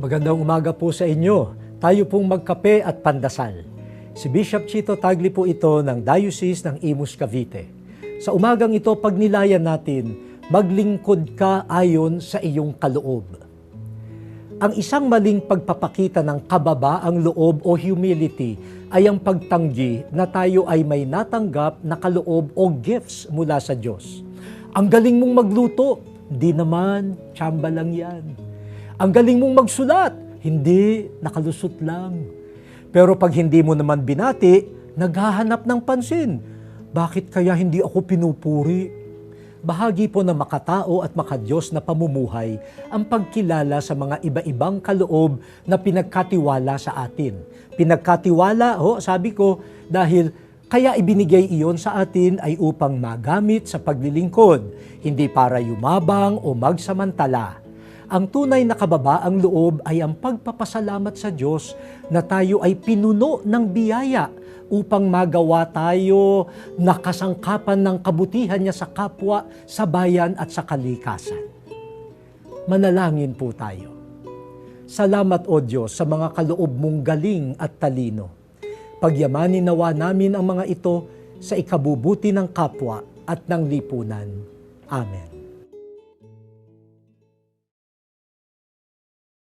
Magandang umaga po sa inyo. Tayo pong magkape at pandasal. Si Bishop Chito Tagli po ito ng Diocese ng Imus, Cavite. Sa umagang ito, pagnilayan natin, maglingkod ka ayon sa iyong kaloob. Ang isang maling pagpapakita ng kababaang loob o humility ay ang pagtanggi na tayo ay may natanggap na kaloob o gifts mula sa Diyos. Ang galing mong magluto, di naman, tsamba lang yan. Ang galing mong magsulat, hindi, nakalusot lang. Pero pag hindi mo naman binati, naghahanap ng pansin. Bakit kaya hindi ako pinupuri? Bahagi po ng makatao at makadiyos na pamumuhay ang pagkilala sa mga iba-ibang kaloob na pinagkatiwala sa atin. Pinagkatiwala, sabi ko, dahil kaya ibinigay iyon sa atin ay upang magamit sa paglilingkod, hindi para yumabang o magsamantala. Ang tunay na kababaang loob ay ang pagpapasalamat sa Diyos na tayo ay pinuno ng biyaya upang magawa tayo na kasangkapan ng kabutihan niya sa kapwa, sa bayan at sa kalikasan. Manalangin po tayo. Salamat o Diyos sa mga kaloob mong galing at talino. Pagyamanin nawa namin ang mga ito sa ikabubuti ng kapwa at ng lipunan. Amen.